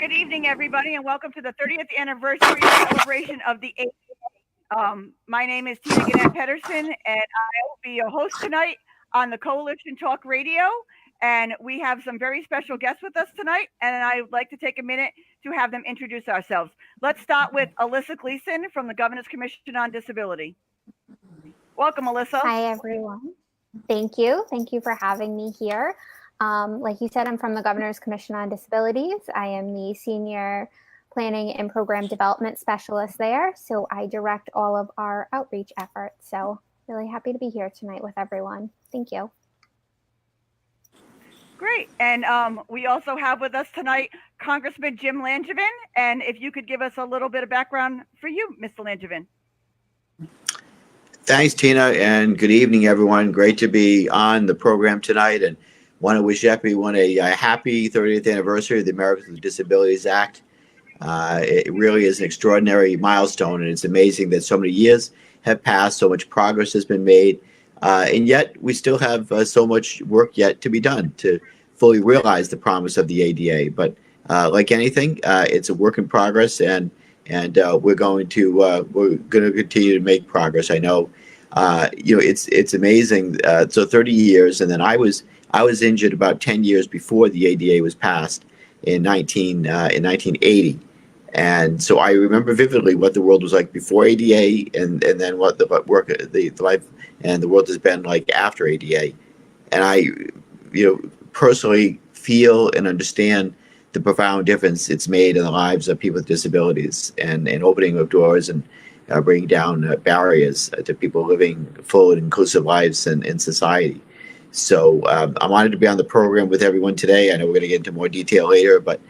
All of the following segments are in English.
Good evening, everybody, and welcome to the 30th anniversary celebration of the my name is Tina Gannett Pedersen, and I will be your host tonight on the Coalition Talk Radio. And we have some very special guests with us tonight, and I would like to take a minute to have them introduce ourselves. Let's start with Alyssa Gleason from the Governor's Commission on Disability. Welcome, Alyssa. Hi, everyone. Thank you. Thank you for having me here. Like you said, I'm from the Governor's Commission on Disabilities. I am the Senior Planning and Program Development Specialist there. So I direct all of our outreach efforts. So really happy to be here tonight with everyone. Thank you. Great. And we also have with us tonight Congressman Jim Langevin. And if you could give us a little bit of background for you, Mr. Langevin. Thanks, Tina, and good evening, everyone. Great to be on the program tonight, and want to wish everyone a happy 30th anniversary of the Americans with Disabilities Act. It really is an extraordinary milestone, and it's amazing that so many years have passed, so much progress has been made, and yet we still have so much work yet to be done to fully realize the promise of the ADA. But like anything, it's a work in progress, and we're going to continue to make progress. I know, it's amazing. So 30 years, and then I was injured about 10 years before the ADA was passed in 1980, and so I remember vividly what the world was like before ADA, and then what the life and the world has been like after ADA, and I, personally feel and understand the profound difference it's made in the lives of people with disabilities, and opening of doors and bringing down barriers to people living full and inclusive lives in society. So I'm honored to be on the program with everyone today. I know we're going to get into more detail later, but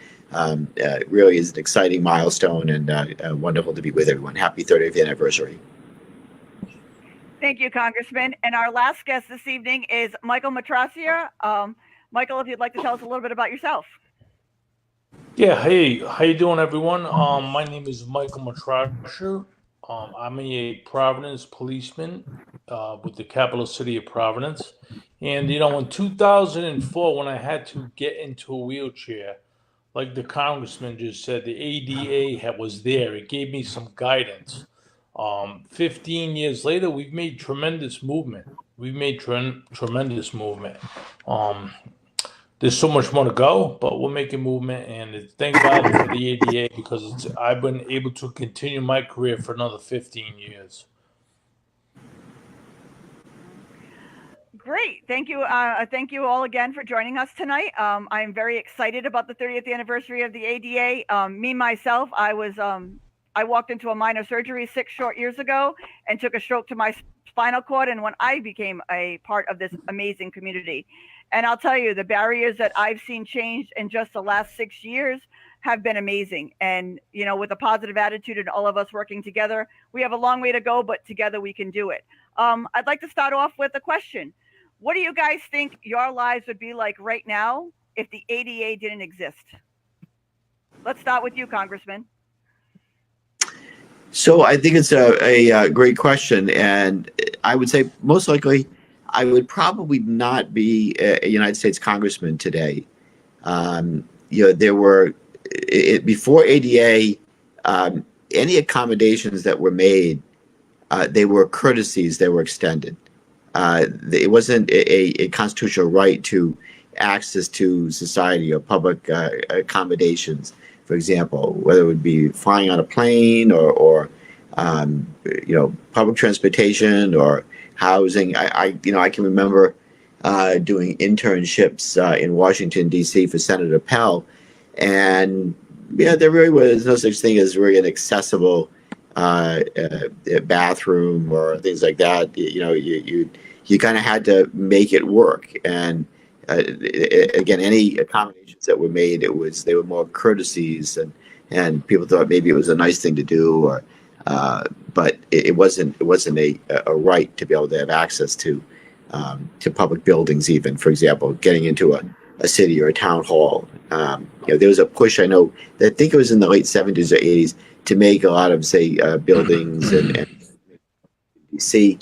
it really is an exciting milestone, and wonderful to be with everyone. Happy 30th anniversary. Thank you, Congressman. And our last guest this evening is Michael Matracia. Michael, if you'd like to tell us a little bit about yourself. Yeah, hey, how you doing, everyone? My name is Michael Matracia. I'm a Providence policeman with the capital city of Providence. And, in 2004, when I had to get into a wheelchair, like the congressman just said, the ADA was there. It gave me some guidance. 15 years later, we've made tremendous movement. Tremendous movement. There's so much more to go, but we're making movement, and thank God for the ADA, because I've been able to continue my career for another 15 years. Great. Thank you. Thank you all again for joining us tonight. I'm very excited about the 30th anniversary of the ADA. Me, myself, I walked into a minor surgery 6 short years ago and took a stroke to my spinal cord, and when I became a part of this amazing community. And I'll tell you, the barriers that I've seen change in just the last 6 years have been amazing. And, with a positive attitude and all of us working together, we have a long way to go, but together we can do it. I'd like to start off with a question. What do you guys think your lives would be like right now if the ADA didn't exist? Let's start with you, Congressman. So I think it's a great question, and I would say most likely I would probably not be a United States congressman today. There were, before ADA, any accommodations that were made, they were courtesies, they were extended. It wasn't a constitutional right to access to society or public accommodations. For example, whether it would be flying on a plane or public transportation or housing. I can remember doing internships in Washington, D.C. for Senator Pell, and there really was no such thing as really an accessible bathroom or things like that. You kind of had to make it work, and again, any accommodations that were made, they were more courtesies, and people thought maybe it was a nice thing to do, or but it wasn't a right to be able to have access to public buildings. Even, for example, getting into a city or a town hall. There was a push, I think it was in the late 70s or 80s, to make a lot of, say, buildings and DC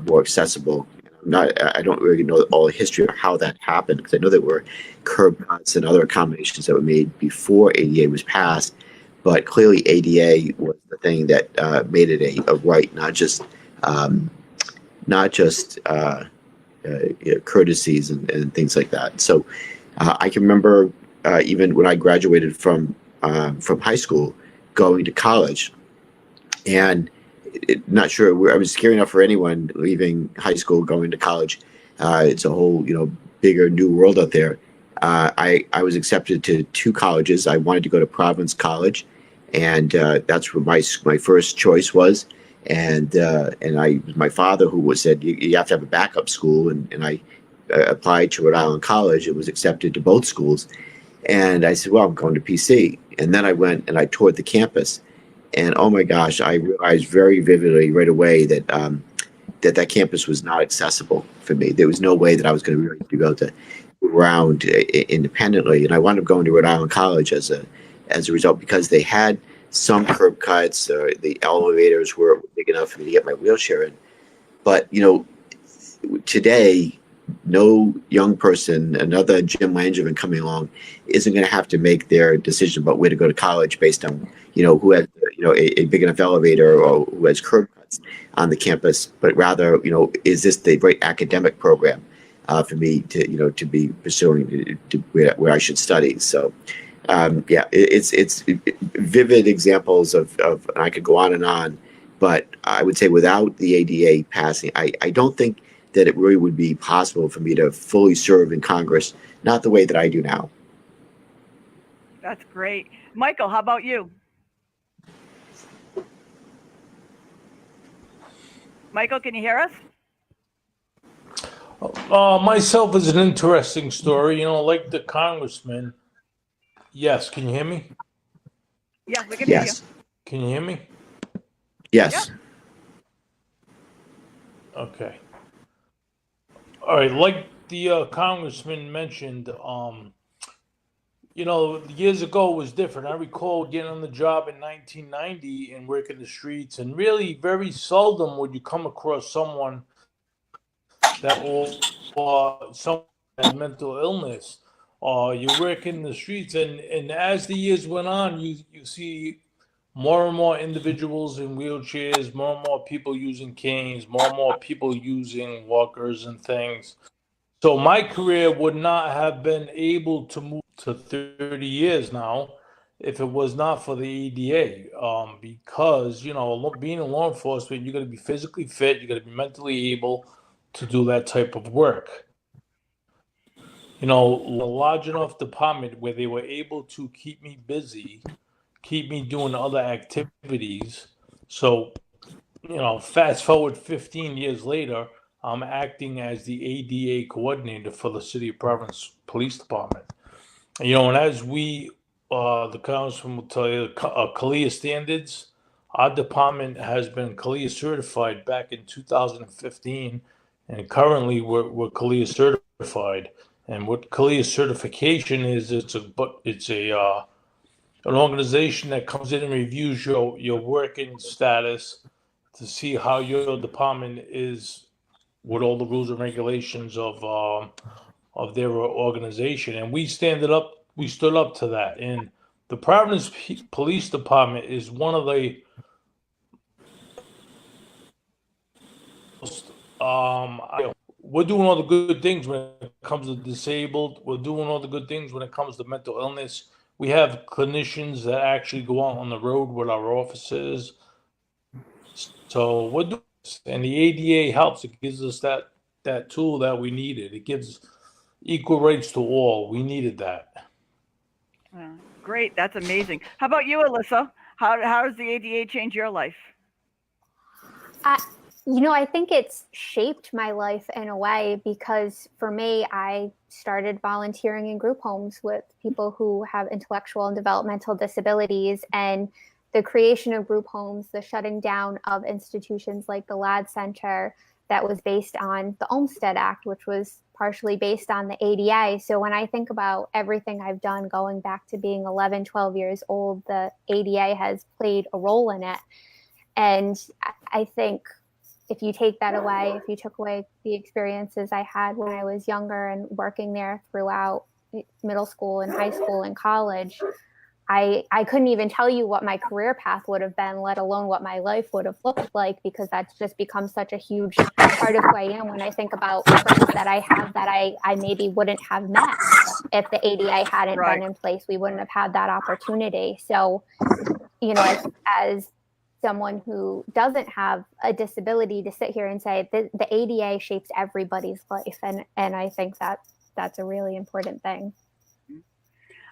more accessible. I don't really know all the history of how that happened, because I know there were curb cuts and other accommodations that were made before ADA was passed, but clearly ADA was the thing that made it a right, not just courtesies and things like that. So I can remember even when I graduated from high school, going to college, and not sure I was scary enough for anyone leaving high school, going to college. It's a whole bigger new world out there. I was accepted to two colleges. I wanted to go to Providence College, and that's where my first choice was. And my father, who said you have to have a backup school, and I applied to Rhode Island College. It was accepted to both schools, and I said, well, I'm going to PC. And then I went and I toured the campus, and oh my gosh, I realized very vividly right away that that campus was not accessible for me. There was no way that I was going to really be able to move around independently, and I wound up going to Rhode Island College as a result, because they had some curb cuts. The elevators were big enough for me to get my wheelchair in. But today, no young person, another Jim Langevin coming along, isn't going to have to make their decision about where to go to college based on who has a big enough elevator or who has curb cuts on the campus, but rather is this the right academic program for me to be pursuing to where I should study. So it's vivid examples of and I could go on and on, but I would say without the ADA passing, I don't think that it really would be possible for me to fully serve in Congress, not the way that I do now. That's great. Michael, how about you? Michael, can you hear us? Myself is an interesting story, like the congressman. Yes, can you hear me? Yes, we can hear you. Can you hear me? Yes. Yep. Okay. All right, like the congressman mentioned, years ago was different. I recall getting on the job in 1990 and working the streets, and really very seldom would you come across someone someone had mental illness. You work in the streets, and as the years went on, you see more and more individuals in wheelchairs, more and more people using canes, more and more people using walkers and things. So my career would not have been able to move to 30 years now if it was not for the ADA. Because, being in law enforcement, you got to be physically fit, you got to be mentally able to do that type of work. A large enough department where they were able to keep me busy, keep me doing other activities. So, fast forward 15 years later, I'm acting as the ADA coordinator for the City of Providence Police Department. And as the councilman will tell you, CALIA standards, our department has been CALIA certified back in 2015, and currently we're CALIA certified. And what CALIA certification is, it's an organization that comes in and reviews your working status to see how your department is with all the rules and regulations of their organization, and we stood up to that. And the Providence Police Department is one of the we're doing all the good things when it comes to disabled. We're doing all the good things when it comes to mental illness. We have clinicians that actually go out on the road with our officers. So we're doing this, and the ADA helps. It gives us that tool that we needed. It gives equal rights to all. We needed that. Great. That's amazing. How about you, Alyssa? How does the ADA change your life? I think it's shaped my life in a way, because for me, I started volunteering in group homes with people who have intellectual and developmental disabilities, and the creation of group homes, the shutting down of institutions like the LAD Center that was based on the Olmstead Act, which was partially based on the ADA. So when I think about everything I've done going back to being 11, 12 years old, the ADA has played a role in it. And I think if you take that away, if you took away the experiences I had when I was younger and working there throughout middle school and high school and college, I couldn't even tell you what my career path would have been, let alone what my life would have looked like, because that's just become such a huge part of who I am when I think about friends that I have that I maybe wouldn't have met if the ADA hadn't been in place. We wouldn't have had that opportunity. So, you know, as someone who doesn't have a disability, to sit here and say the ADA shapes everybody's life. And I think that that's a really important thing.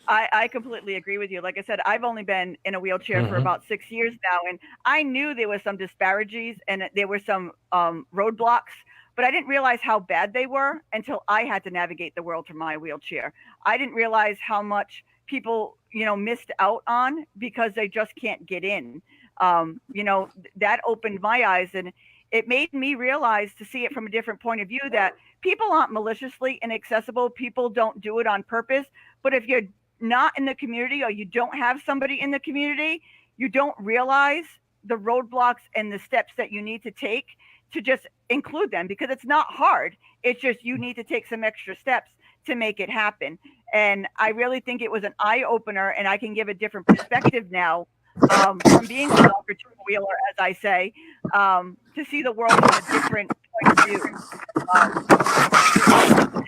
I completely agree with you. Like I said, I've only been in a wheelchair for about 6 years now, and I knew there was some disparities and there were some roadblocks, but I didn't realize how bad they were until I had to navigate the world from my wheelchair. I didn't realize how much people, you know, missed out on because they just can't get in. You know, that opened my eyes, and it made me realize, to see it from a different point of view, that people aren't maliciously inaccessible. People don't do it on purpose. But if you're not in the community, or you don't have somebody in the community, you don't realize the roadblocks and the steps that you need to take to just include them, because it's not hard. It's just you need to take some extra steps to make it happen. And I really think it was an eye opener, and I can give a different perspective now, from being a walker to a wheeler, as I say, to see the world from a different point of view.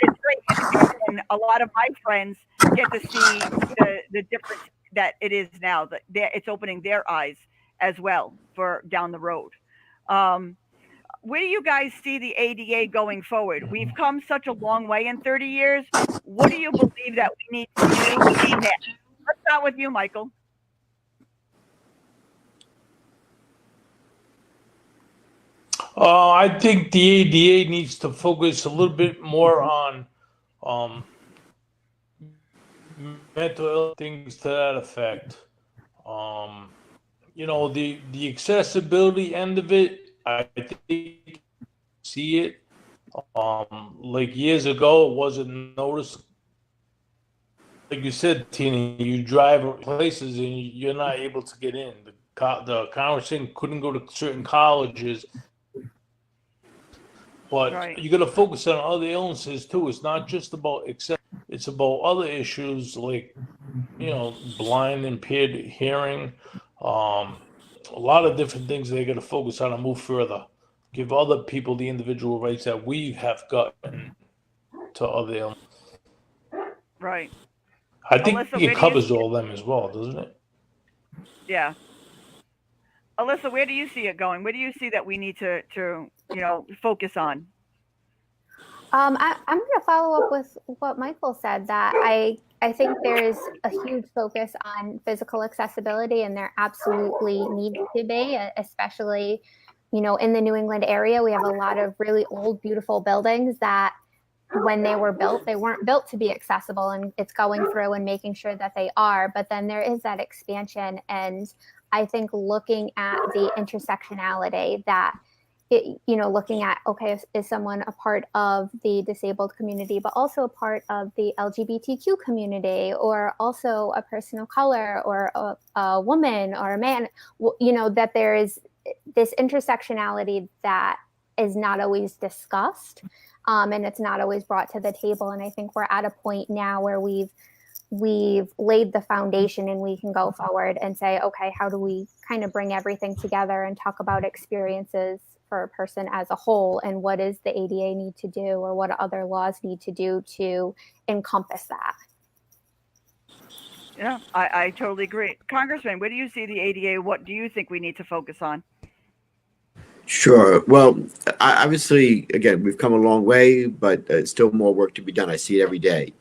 It's great, and a lot of my friends get to see the difference that it is now. That it's opening their eyes as well for down the road. Where do you guys see the ADA going forward? We've come such a long way in 30 years. What do you believe that we need to do next? Let's start with you, Michael. I think the ADA needs to focus a little bit more on mental health, things to that effect. You know, the accessibility end of it, I think see it. Like years ago, it wasn't noticed. Like you said, Tina, you drive places and you're not able to get in. The Congressman couldn't go to certain colleges. But you got to focus on other illnesses too. It's not just about it's about other issues like, you know, blind, impaired hearing, a lot of different things they got to focus on and move further. Give other people the individual rights that we have gotten to other illnesses. Right. I think Alyssa, it covers all them as well, doesn't it? Yeah. Alyssa, where do you see it going? Where do you see that we need to you know, focus on? I'm going to follow up with what Michael said, that I think there's a huge focus on physical accessibility, and there absolutely needs to be, especially, you know, in the New England area. We have a lot of really old, beautiful buildings that when they were built, they weren't built to be accessible, and it's going through and making sure that they are. But then there is that expansion, and I think looking at the intersectionality, that you know, looking at, okay, is someone a part of the disabled community, but also a part of the LGBTQ community, or also a person of color, or a woman, or a man, you know, that there is this intersectionality that is not always discussed, and it's not always brought to the table. And I think we're at a point now where we've laid the foundation, and we can go forward and say, okay, how do we kind of bring everything together and talk about experiences for a person as a whole, and what does the ADA need to do, or what other laws need to do to encompass that? Yeah, I totally agree. Congressman, where do you see the ADA? What do you think we need to focus on? Sure. Well, obviously, again, we've come a long way, but still more work to be done. I see it every day.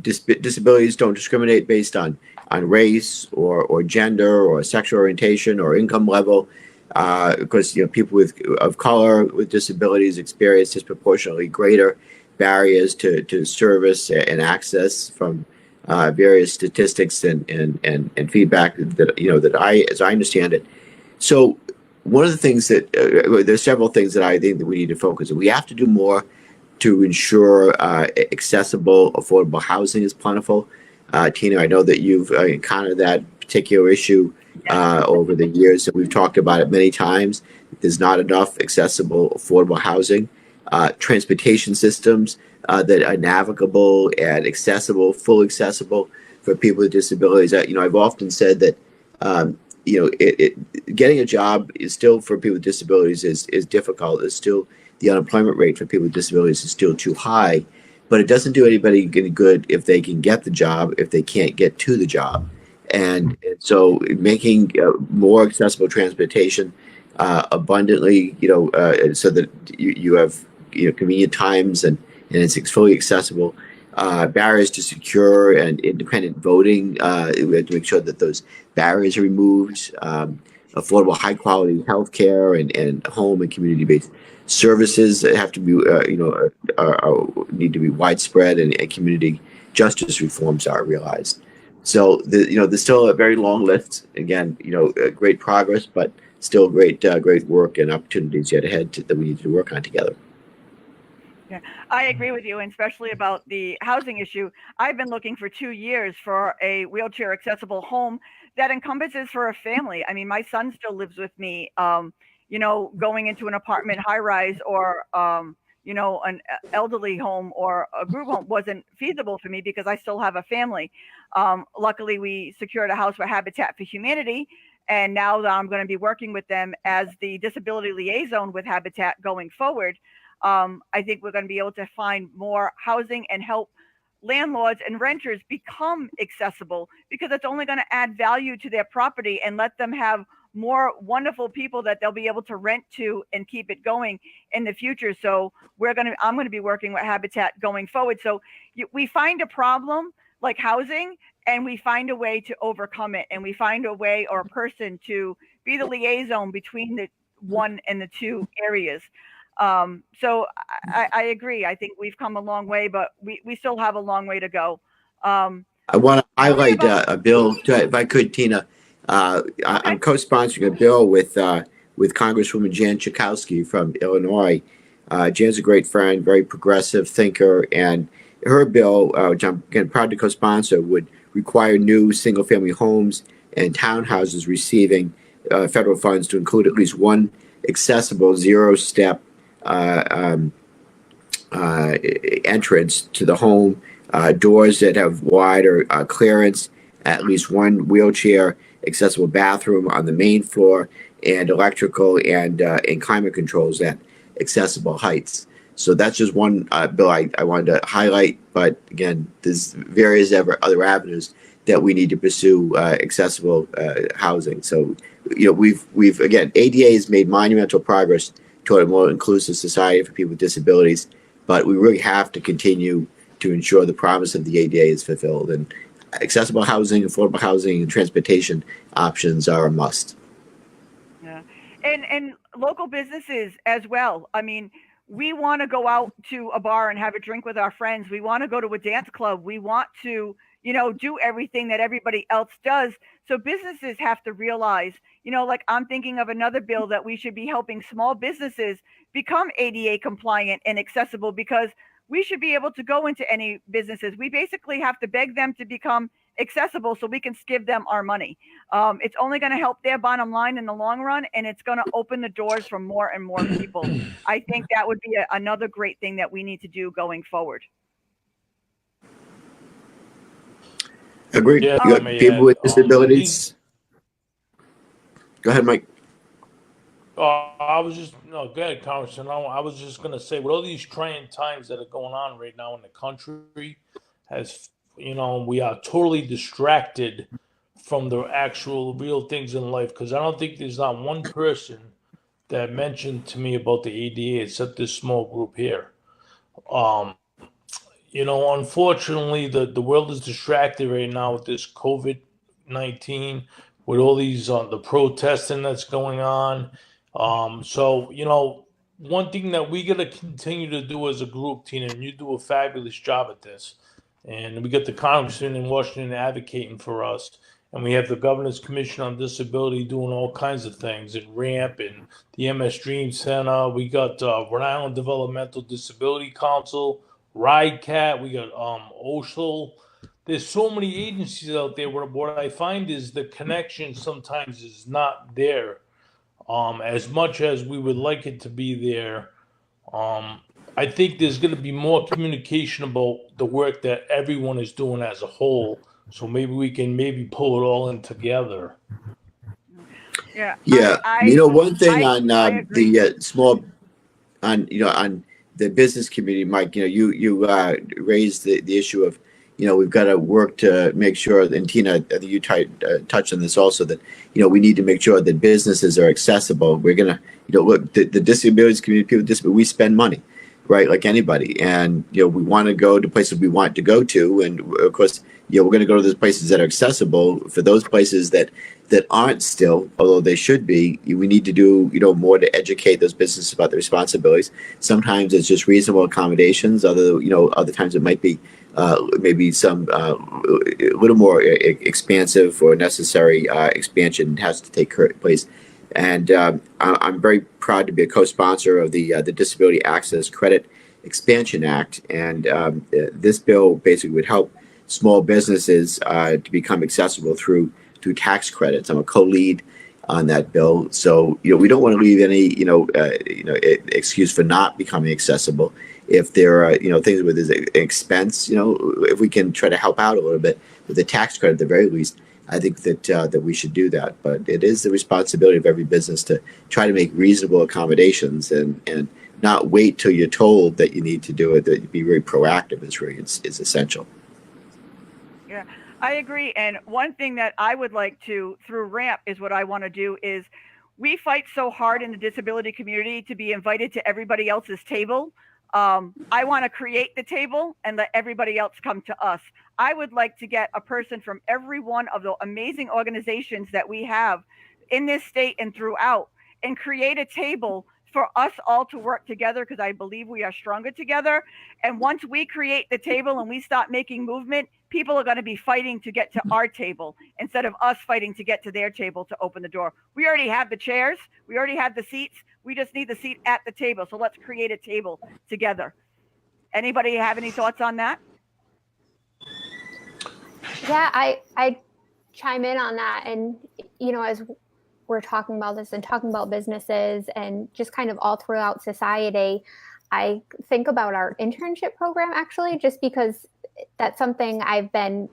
Disabilities don't discriminate based on race or gender or sexual orientation or income level. Because, you know, people of color with disabilities experience disproportionately greater barriers to service and access from various statistics and feedback that, you know, that as I understand it. So one of the things that there's several things that I think that we need to focus on. We have to do more to ensure accessible, affordable housing is plentiful. Tina, I know that you've encountered that particular issue over the years, and we've talked about it many times. There's not enough accessible, affordable housing, transportation systems that are navigable and accessible, fully accessible for people with disabilities. I've often said that getting a job is still, for people with disabilities, is difficult. It's still, the unemployment rate for people with disabilities is still too high, but it doesn't do anybody any good if they can get the job if they can't get to the job. And so making more accessible transportation abundantly, so that you have convenient times and it's fully accessible. Barriers to secure and independent voting. We have to make sure that those barriers are removed. Affordable, high quality health care and home and community based services that have to be, need to be widespread, and community justice reforms are realized. So there's still a very long list. Again, great progress, but still great work and opportunities yet ahead that we need to work on together. Yeah, I agree with you, and especially about the housing issue. I've been looking for 2 years for a wheelchair accessible home that encompasses for a family. I mean, my son still lives with me. Going into an apartment high rise or an elderly home or a group home wasn't feasible for me because I still have a family. Luckily, we secured a house with Habitat for Humanity, and now that I'm going to be working with them as the disability liaison with Habitat going forward, I think we're going to be able to find more housing and help landlords and renters become accessible, because it's only going to add value to their property and let them have more wonderful people that they'll be able to rent to and keep it going in the future. So I'm going to be working with Habitat going forward. So we find a problem like housing and we find a way to overcome it, and we find a way or a person to be the liaison between the one and the two areas. So I agree. I think we've come a long way, but we still have a long way to go. I want to highlight a bill, if I could, Tina. I'm co-sponsoring a bill with Congresswoman Jan Schakowsky from Illinois. Jan's a great friend, very progressive thinker, and her bill, which I'm again proud to co-sponsor, would require new single-family homes and townhouses receiving federal funds to include at least one accessible zero-step entrance to the home, doors that have wider clearance, at least one wheelchair accessible bathroom on the main floor, and electrical and climate controls at accessible heights. So that's just one bill I wanted to highlight. But again, there's various other avenues that we need to pursue accessible housing. So we've again, ADA has made monumental progress toward a more inclusive society for people with disabilities, but we really have to continue to ensure the promise of the ADA is fulfilled, and accessible housing, affordable housing, and transportation options are a must. Yeah, and local businesses as well. I mean, we want to go out to a bar and have a drink with our friends. We want to go to a dance club. We want to, do everything that everybody else does. So businesses have to realize, like I'm thinking of another bill that we should be helping small businesses become ADA compliant and accessible, because we should be able to go into any businesses. We basically have to beg them to become accessible so we can give them our money. It's only going to help their bottom line in the long run, and it's going to open the doors for more and more people. I think that would be another great thing that we need to do going forward. Agreed. Yeah, You got people with disabilities. Go ahead, Mike. I was just, no, go ahead, Congressman. I was just going to say, with all these trying times that are going on right now in the country, we are totally distracted from the actual real things in life, because I don't think there's not one person that mentioned to me about the ADA except this small group here. Unfortunately, the world is distracted right now with this COVID-19, with all these the protesting that's going on. So one thing that we got to continue to do as a group, Tina, and you do a fabulous job at this, and we got the congressman in Washington advocating for us, and we have the Governor's Commission on Disability doing all kinds of things, and RAMP and the MS Dream Center. We got Rhode Island Developmental Disability Council, RideCat. We got OSHL. there's so many agencies out there where what I find is the connection sometimes is not there, as much as we would like it to be there. I think there's going to be more communication about the work that everyone is doing as a whole. So maybe we can pull it all in together. Yeah. Yeah, one thing on I agree. the small, on the business community, Mike. You raised the issue of, we've got to work to make sure. And Tina, I think you touched on this also, that we need to make sure that businesses are accessible. We're gonna, look, the disabilities community, people with disabilities, we spend money, right, like anybody, and we want to go to places we want to go to, and of course, we're going to go to those places that are accessible. For those places that aren't still, although they should be, we need to do more to educate those businesses about the responsibilities. Sometimes it's just reasonable accommodations. Other times it might be maybe some a little more expansive or necessary expansion has to take place. And I'm very proud to be a co-sponsor of the Disability Access Credit Expansion Act, and this bill basically would help small businesses to become accessible through tax credits. I'm a co-lead on that bill, so we don't want to leave any excuse for not becoming accessible. If there are things with this expense, if we can try to help out a little bit with the tax credit at the very least, I think that we should do that. But it is the responsibility of every business to try to make reasonable accommodations and not wait till you're told that you need to do it. That be very proactive is essential. Yeah, I agree. And one thing that I would like to, through RAMP, is what I want to do is, we fight so hard in the disability community to be invited to everybody else's table. I want to create the table and let everybody else come to us. I would like to get a person from every one of the amazing organizations that we have in this state and throughout, and create a table for us all to work together, because I believe we are stronger together. And once we create the table and we start making movement, people are going to be fighting to get to our table instead of us fighting to get to their table to open the door. We already have the chairs. We already have the seats. We just need the seat at the table. So let's create a table together. Anybody have any thoughts on that? Yeah, I chime in on that. And, as we're talking about this and talking about businesses and just kind of all throughout society, I think about our internship program, actually, just because that's something I've been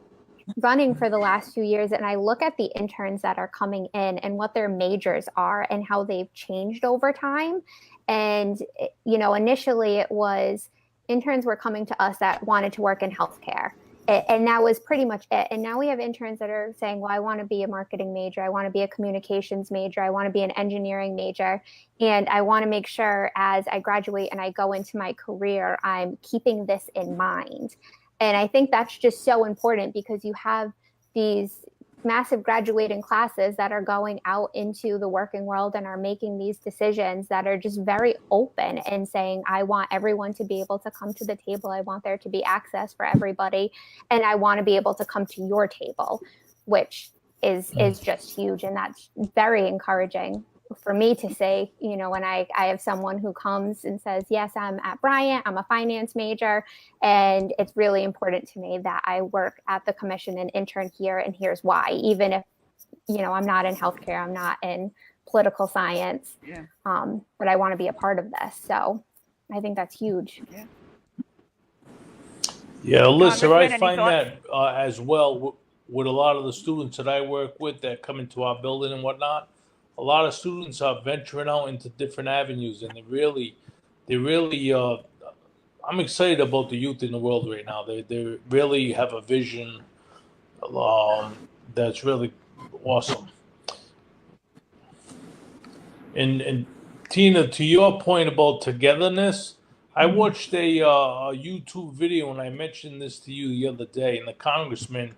running for the last few years. And I look at the interns that are coming in and what their majors are and how they've changed over time. And, initially it was interns were coming to us that wanted to work in healthcare. And that was pretty much it. And now we have interns that are saying, well, I want to be a marketing major. I want to be a communications major. I want to be an engineering major. And I want to make sure as I graduate and I go into my career, I'm keeping this in mind. And I think that's just so important, because you have these massive graduating classes that are going out into the working world and are making these decisions that are just very open and saying, I want everyone to be able to come to the table. I want there to be access for everybody. And I want to be able to come to your table, which is just huge. And that's very encouraging for me to say, when I have someone who comes and says, yes, I'm at Bryant, I'm a finance major, and it's really important to me that I work at the commission and intern here, and here's why, even if, I'm not in healthcare, I'm not in political science, but I want to be a part of this. So I think that's huge. Yeah, Alyssa, I find that as well with a lot of the students that I work with that come into our building and whatnot. A lot of students are venturing out into different avenues, and they really, I'm excited about the youth in the world right now. They really have a vision that's really awesome. And Tina, to your point about togetherness, I watched a YouTube video, and I mentioned this to you the other day, and the congressman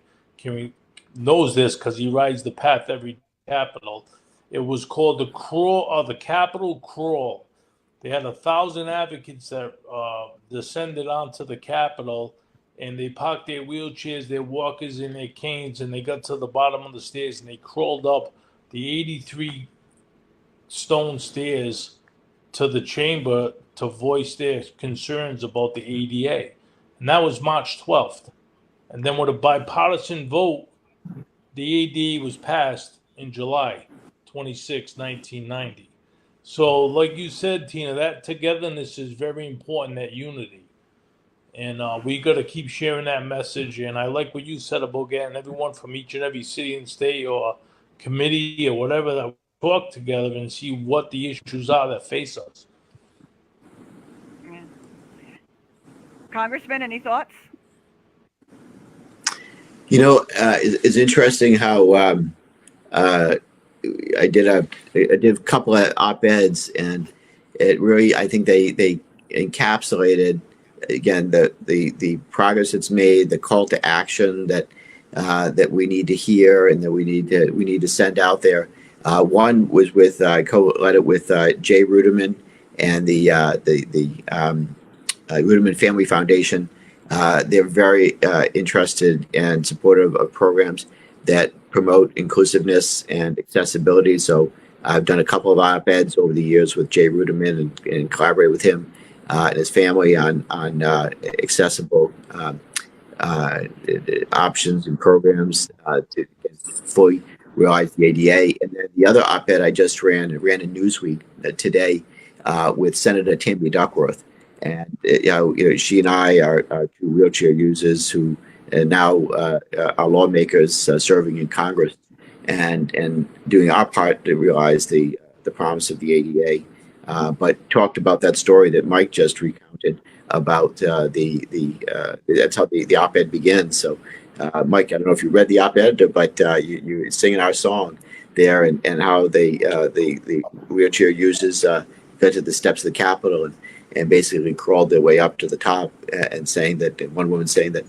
knows this because he rides the path every Capitol. It was called the Capitol Crawl. They had 1,000 advocates that descended onto the Capitol, and they parked their wheelchairs, their walkers, and their canes, and they got to the bottom of the stairs, and they crawled up the 83 stone stairs to the chamber to voice their concerns about the ADA. And that was March 12th. And then with a bipartisan vote, the ADA was passed in July 26, 1990. So, like you said, Tina, that togetherness is very important, that unity. And we got to keep sharing that message. And I like what you said about getting everyone from each and every city and state or committee or whatever that talk together and see what the issues are that face us. Yeah. Congressman, any thoughts? It's interesting how I did a couple of op-eds, and it really, I think they encapsulated again the progress that's made, the call to action that we need to hear and that we need to send out there. One was with co-led it with Jay Ruderman and the Ruderman Family Foundation. They're very interested and supportive of programs that promote inclusiveness and accessibility. So I've done a couple of op-eds over the years with Jay Ruderman and collaborate with him and his family on accessible options and programs to fully realize the ADA. And then the other op-ed I just ran in Newsweek today with Senator Tammy Duckworth. And she and I are two wheelchair users who now are lawmakers serving in Congress and doing our part to realize the promise of the ADA. But talked about that story that Mike just recounted about that's how the op-ed begins. So, Mike, I don't know if you read the op-ed, but you're singing our song there, and how the wheelchair users got to the steps of the Capitol and basically crawled their way up to the top, and saying that, and one woman saying that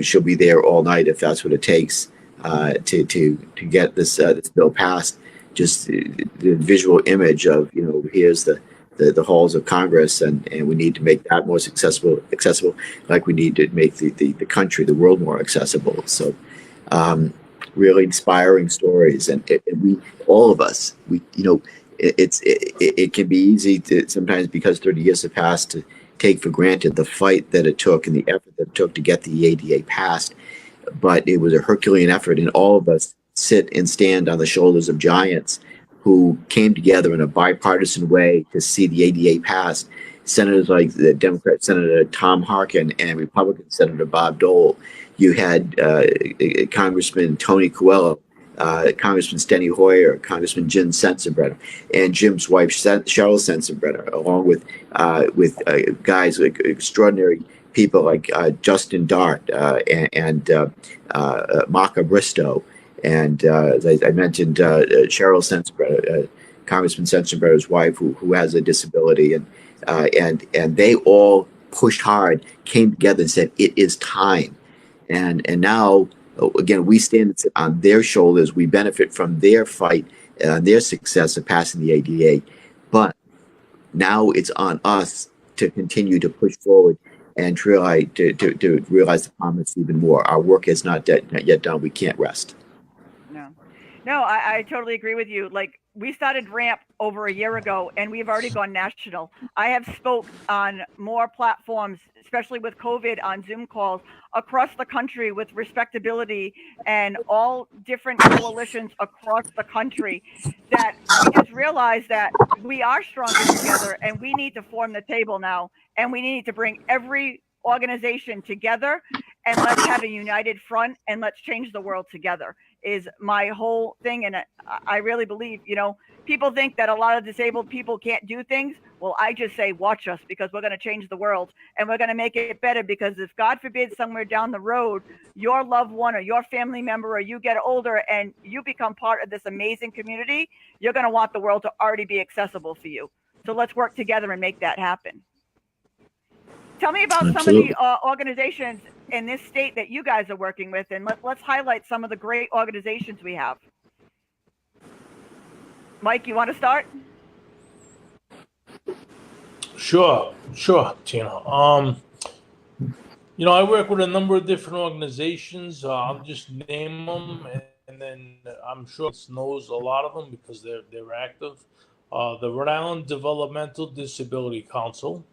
she'll be there all night if that's what it takes to get this bill passed. Just the visual image of here's the halls of Congress, and we need to make that more accessible, like we need to make the country, the world more accessible. So really inspiring stories, and we, all of us, it can be easy to sometimes, because 30 years have passed, to take for granted the fight that it took and the effort that it took to get the ADA passed. But it was a Herculean effort, and all of us sit and stand on the shoulders of giants who came together in a bipartisan way to see the ADA passed. Senators like the Democrat Senator Tom Harkin and Republican Senator Bob Dole. You had Congressman Tony Coelho, Congressman Steny Hoyer, Congressman Jim Sensenbrenner, and Jim's wife Cheryl Sensenbrenner, along with guys like extraordinary people like Justin Dart and Maka Bristow. And as I mentioned, Cheryl Sensenbrenner, Congressman Sensenbrenner's wife, who has a disability, and they all pushed hard, came together and said, it is time. And now, again, we stand on their shoulders. We benefit from their fight, their success of passing the ADA. But now it's on us to continue to push forward and try to realize the promise even more. Our work is not yet done. We can't rest. No, I totally agree with you. Like, we started RAMP over a year ago, and we've already gone national. I have spoke on more platforms, especially with COVID, on Zoom calls across the country with Respectability and all different coalitions across the country, that we just realized that we are stronger together, and we need to form the table now, and we need to bring every organization together, and let's have a united front, and let's change the world together, is my whole thing. And I really believe, people think that a lot of disabled people can't do things. Well, I just say, watch us, because we're going to change the world, and we're going to make it better. Because if, God forbid, somewhere down the road, your loved one or your family member, or you get older and you become part of this amazing community, you're going to want the world to already be accessible for you. So let's work together and make that happen. Tell me about some of the organizations in this state that you guys are working with, and let's highlight some of the great organizations we have. Mike, you want to start? Sure, Tina. I work with a number of different organizations. I'll just name them, and then I'm sure it knows a lot of them because they're active. The Rhode Island Developmental Disability Council,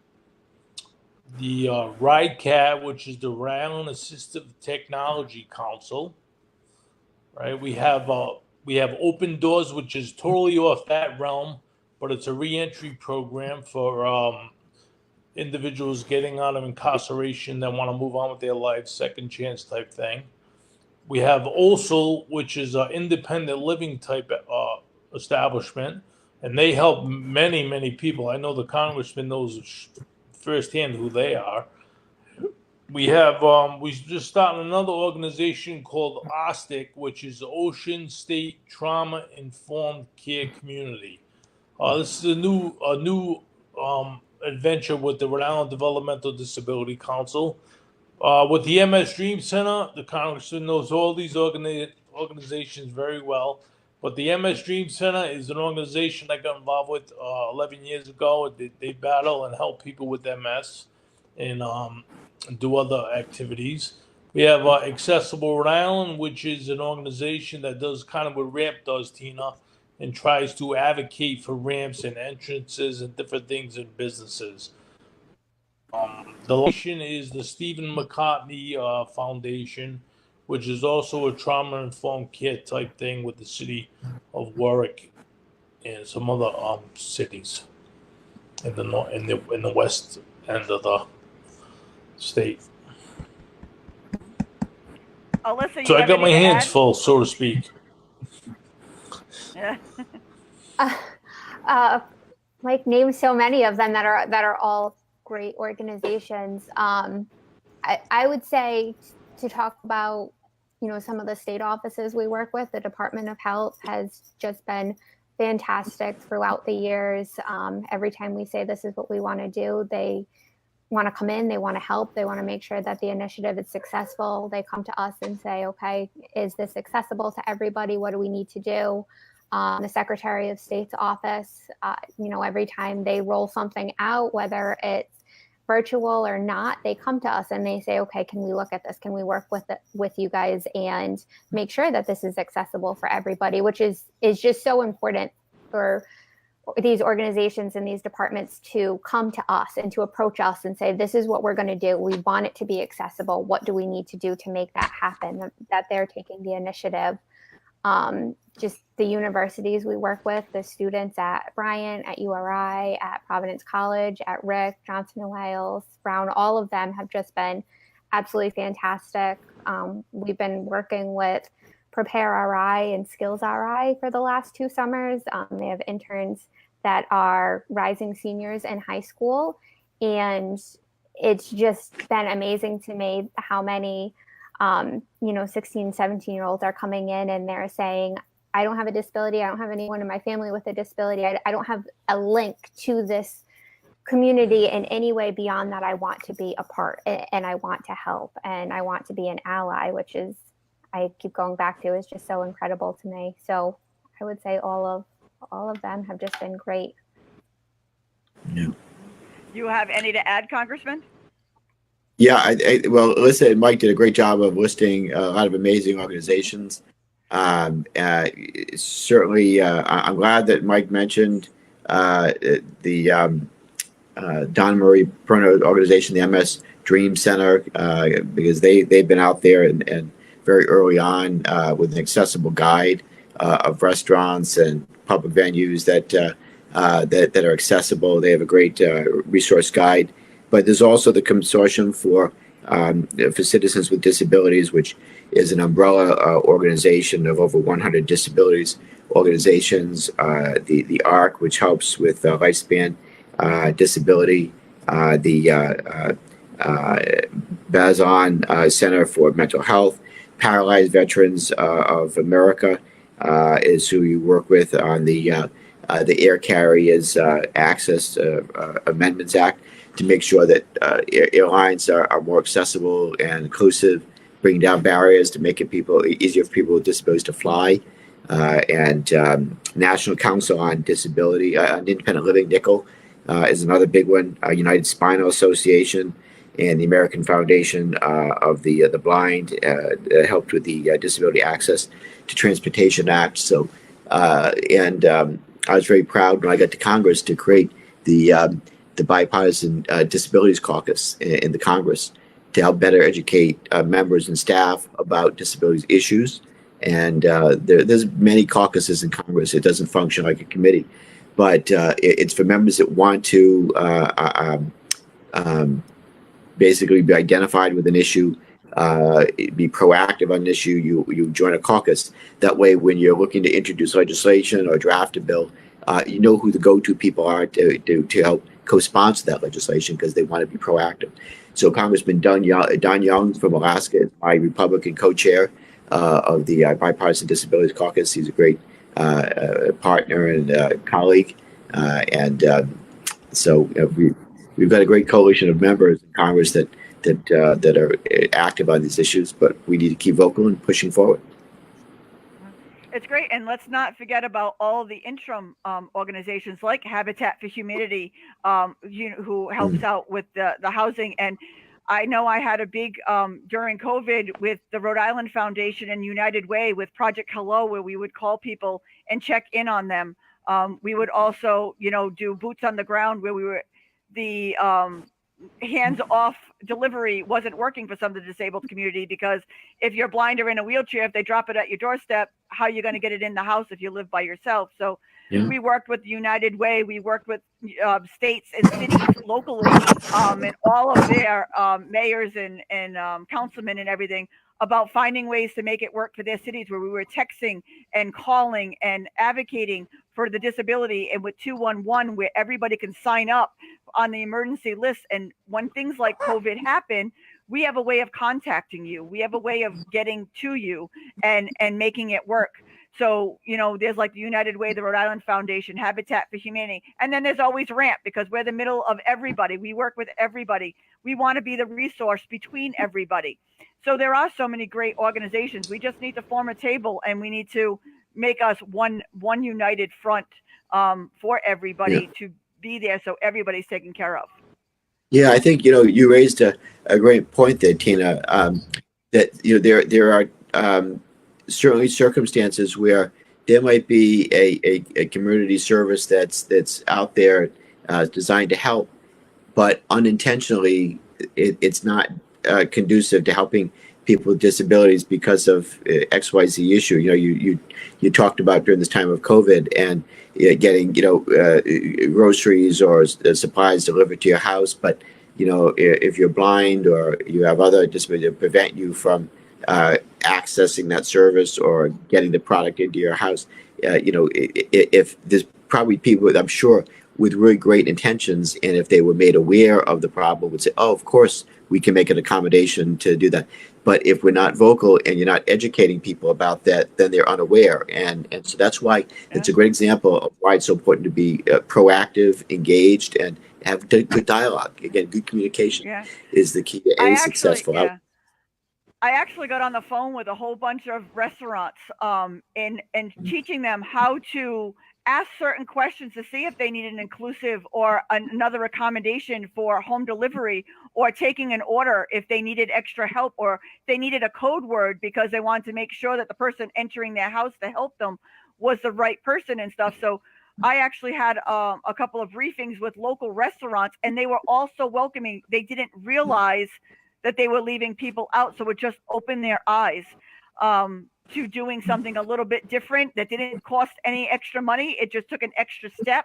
the RIDECAT, which is the Rhode Island Assistive Technology Council. Right, we have Open Doors, which is totally off that realm, but it's a reentry program for individuals getting out of incarceration that want to move on with their life, second chance type thing. We have also, which is an independent living type establishment, and they help many, many people. I know the congressman knows firsthand who they are. We have we just started another organization called OSTIC, which is Ocean State Trauma Informed Care Community. This is a new adventure with the Rhode Island Developmental Disability Council. With the MS Dream Center, the congressman knows all these organizations very well. But the MS Dream Center is an organization I got involved with 11 years ago. They battle and help people with MS and do other activities. We have Accessible Rhode Island, which is an organization that does kind of what RAMP does, Tina, and tries to advocate for ramps and entrances and different things in businesses. The location is the Stephen McCartney Foundation, which is also a trauma-informed care type thing with the city of Warwick and some other cities in the west end of the state. Alyssa, So I got my hands full, so to speak. Yeah. Mike named so many of them that are all great organizations. I would say to talk about, some of the state offices we work with, the Department of Health has just been fantastic throughout the years. Every time we say this is what we want to do, they want to come in, they want to help, they want to make sure that the initiative is successful. They come to us and say, okay, is this accessible to everybody? What do we need to do? The Secretary of State's office, every time they roll something out, whether it's virtual or not, they come to us and they say, okay, can we look at this? Can we work with you guys and make sure that this is accessible for everybody, which is just so important for these organizations and these departments to come to us and to approach us and say, this is what we're going to do. We want it to be accessible. What do we need to do to make that happen? That they're taking the initiative. Just the universities we work with, the students at Bryant, at URI, at Providence College, at Rick, Johnson & Wales, Brown, all of them have just been absolutely fantastic. We've been working with Prepare RI and Skills RI for the last 2 summers. They have interns that are rising seniors in high school. And it's just been amazing to me how many 16, 17-year-olds are coming in and they're saying, I don't have a disability. I don't have anyone in my family with a disability. I don't have a link to this community in any way beyond that. I want to be a part and I want to help and I want to be an ally, which is, I keep going back to, is just so incredible to me. So I would say all of them have just been great. Yeah. You have any to add, Congressman? Yeah, well, Alyssa and Mike did a great job of listing a lot of amazing organizations. Certainly, I'm glad that Mike mentioned the Donna Marie Perno organization, the MS Dream Center, because they've been out there and very early on with an accessible guide of restaurants and public venues that are accessible. They have a great resource guide. But there's also the Consortium for Citizens with Disabilities, which is an umbrella organization of over 100 disabilities organizations. The ARC, which helps with lifespan disability. The Bazan Center for Mental Health. Paralyzed Veterans of America is who you work with on the Air Carriers Access Amendments Act, to make sure that airlines are more accessible and inclusive, bringing down barriers to make it easier for people with disabilities to fly. And National Council on Disability, on Independent Living, NICL, is another big one. United Spinal Association and the American Foundation of the Blind helped with the Disability Access to Transportation Act. So, I was very proud when I got to Congress to create the the Bipartisan Disabilities Caucus in the Congress to help better educate members and staff about disabilities issues. And there's many caucuses in Congress. It doesn't function like a committee, but it's for members that want to basically be identified with an issue, be proactive on an issue. You join a caucus. That way, when you're looking to introduce legislation or draft a bill, you know who the go-to people are to help co-sponsor that legislation because they want to be proactive. So Congressman Don Young from Alaska is my Republican co-chair of the Bipartisan Disabilities Caucus. He's a great partner and colleague, so we've got a great coalition of members in Congress that are active on these issues. But we need to keep vocal and pushing forward. It's great, and let's not forget about all the interim organizations like Habitat for Humanity, who helps out with the housing. And I know I had a big during COVID with the Rhode Island Foundation and United Way with Project Hello, where we would call people and check in on them. We would also, do boots on the ground where we were the hands-off delivery wasn't working for some of the disabled community, because if you're blind or in a wheelchair, if they drop it at your doorstep, how are you going to get it in the house if you live by yourself? So we worked with United Way, we worked with states and cities locally, and all of their mayors and councilmen and everything about finding ways to make it work for their cities, where we were texting and calling and advocating for the disability, and with 211, where everybody can sign up on the emergency list. And when things like COVID happen, we have a way of contacting you. We have a way of getting to you and making it work. So, there's like the United Way, the Rhode Island Foundation, Habitat for Humanity. And then there's always RAMP, because we're the middle of everybody. We work with everybody. We want to be the resource between everybody. So there are so many great organizations. We just need to form a table, and we need to make us one united front for everybody to be there, so everybody's taken care of. Yeah, I think you raised a great point there, Tina. That there are certainly circumstances where there might be a community service that's out there designed to help, but unintentionally it's not conducive to helping people with disabilities because of XYZ issue. You talked about during this time of COVID and getting groceries or supplies delivered to your house, but if you're blind or you have other disabilities that prevent you from accessing that service or getting the product into your house, if there's probably people, I'm sure, with really great intentions, and if they were made aware of the problem, would say, oh, of course we can make an accommodation to do that. But if we're not vocal and you're not educating people about that, then they're unaware. And so that's why it's a great example of why it's so important to be proactive, engaged, and have good dialogue. Again, good communication is the key to any successful outcome. I actually got on the phone with a whole bunch of restaurants and teaching them how to ask certain questions to see if they need an inclusive or another accommodation for home delivery, or taking an order if they needed extra help, or they needed a code word because they wanted to make sure that the person entering their house to help them was the right person and stuff. So I actually had a couple of briefings with local restaurants, and they were all so welcoming. They didn't realize that they were leaving people out. So it just opened their eyes to doing something a little bit different that didn't cost any extra money. It just took an extra step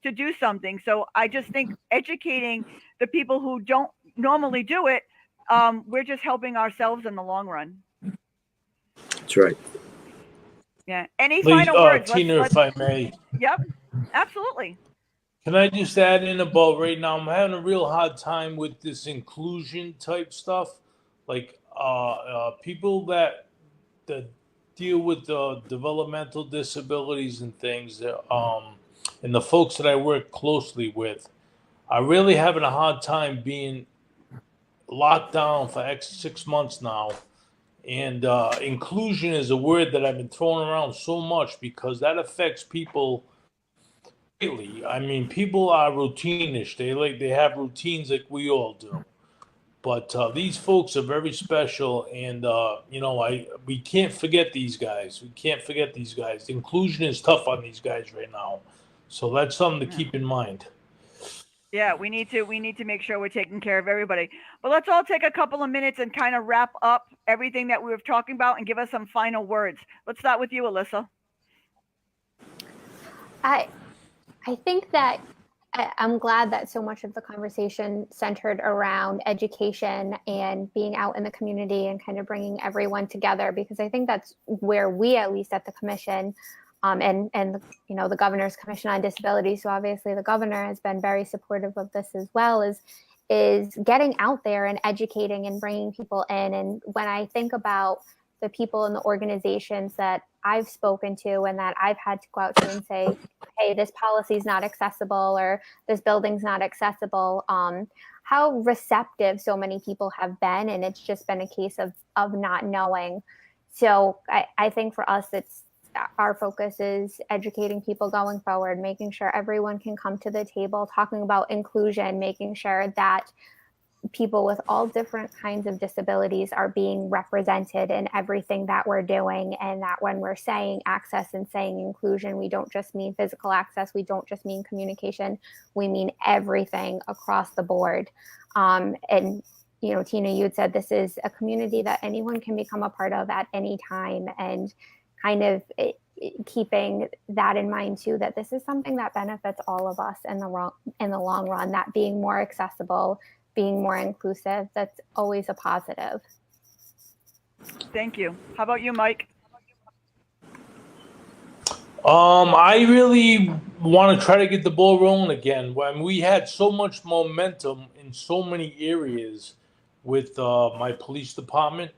to do something. So I just think educating the people who don't normally do it, we're just helping ourselves in the long run. That's right. Yeah. Any final words? Tina, if I may. Yep, absolutely. Can I just add in about right now? I'm having a real hard time with this inclusion type stuff, like people that deal with developmental disabilities and things, and the folks that I work closely with are really having a hard time being locked down for 6 months now. And inclusion is a word that I've been throwing around so much because that affects people greatly. I mean, people are routinish. They have routines like we all do. But these folks are very special, and we can't forget these guys. We can't forget these guys. Inclusion is tough on these guys right now, so that's something to keep in mind. Yeah, we need to make sure we're taking care of everybody. But let's all take a couple of minutes and kind of wrap up everything that we were talking about and give us some final words. Let's start with you, Alyssa. I think that I'm glad that so much of the conversation centered around education and being out in the community and kind of bringing everyone together, because I think that's where we, at least at the commission, and the Governor's Commission on Disability. So obviously the governor has been very supportive of this as well, is getting out there and educating and bringing people in. And when I think about the people in the organizations that I've spoken to and that I've had to go out to and say, hey, this policy is not accessible or this building's not accessible, how receptive so many people have been. And it's just been a case of not knowing. So I think for us, our focus is educating people going forward, making sure everyone can come to the table, talking about inclusion, making sure that people with all different kinds of disabilities are being represented in everything that we're doing. And that when we're saying access and saying inclusion, we don't just mean physical access, we don't just mean communication, we mean everything across the board. And Tina, you had said this is a community that anyone can become a part of at any time, and kind of keeping that in mind too, that this is something that benefits all of us in the long run, that being more accessible, being more inclusive, that's always a positive. Thank you. How about you, Mike? I really want to try to get the ball rolling again. When we had so much momentum in so many areas with my police department,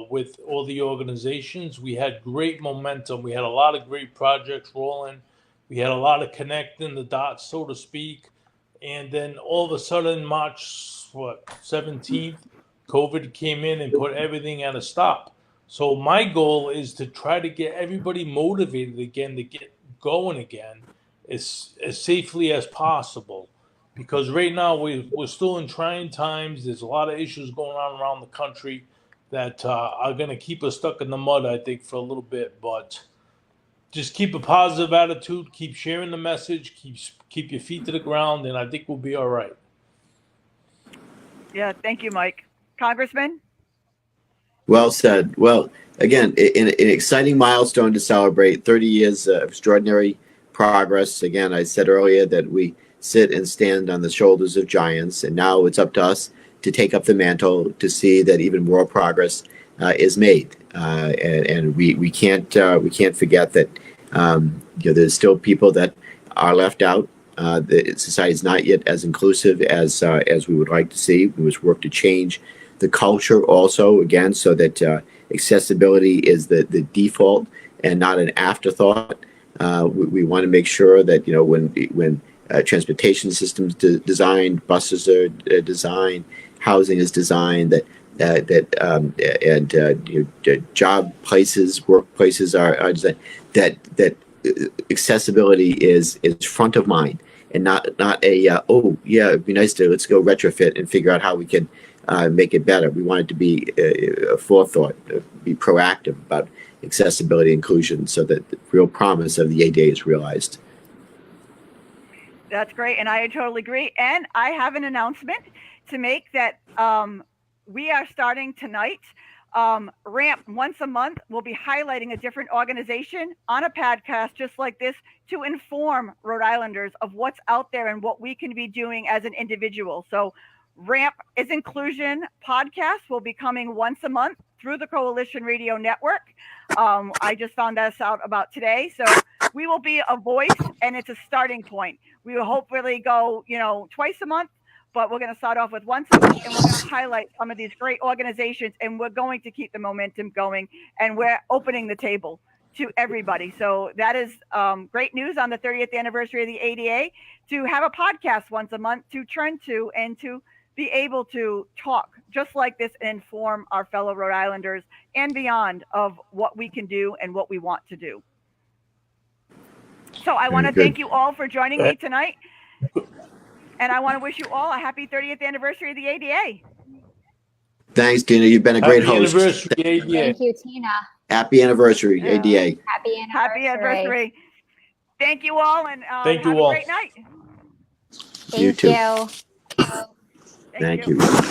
with all the organizations, we had great momentum. We had a lot of great projects rolling. We had a lot of connecting the dots, so to speak. And then all of a sudden, March 17th, COVID came in and put everything at a stop. So my goal is to try to get everybody motivated again, to get going again as safely as possible. Because right now we're still in trying times. There's a lot of issues going on around the country that are going to keep us stuck in the mud, I think, for a little bit. But just keep a positive attitude, keep sharing the message, keep your feet to the ground, and I think we'll be all right. Yeah, thank you, Mike. Congressman? Well said. Well, again, an exciting milestone to celebrate, 30 years of extraordinary progress. Again, I said earlier that we sit and stand on the shoulders of giants, and now it's up to us to take up the mantle to see that even more progress is made. And we can't forget that there's still people that are left out. The society is not yet as inclusive as we would like to see. We must work to change the culture also, again, so that accessibility is the default and not an afterthought. We want to make sure that when transportation systems designed, buses are designed, housing is designed, job places, workplaces are designed, that accessibility is front of mind, and not it'd be nice to let's go retrofit and figure out how we can make it better. We want it to be a forethought, be proactive about accessibility inclusion, so that the real promise of the ADA is realized. That's great, and I totally agree. And I have an announcement to make that we are starting tonight. RAMP once a month will be highlighting a different organization on a podcast just like this to inform Rhode Islanders of what's out there and what we can be doing as an individual. So RAMP is Inclusion podcast will be coming once a month through the Coalition Radio Network. I just found this out about today. So we will be a voice, and it's a starting point. We will hopefully go, twice a month, but we're going to start off with once a month, and we're going to highlight some of these great organizations, and we're going to keep the momentum going, and we're opening the table to everybody. So that is great news on the 30th anniversary of the ADA, to have a podcast once a month to turn to and to be able to talk just like this and inform our fellow Rhode Islanders and beyond of what we can do and what we want to do. So I want to thank you all for joining me tonight. And I want to wish you all a happy 30th anniversary of the ADA. Thanks, Tina. You've been a great host. Thank you, Tina. Happy anniversary, ADA. Happy anniversary. Thank you all, and thank have you all. a great night. You Thank too. you. Thank you.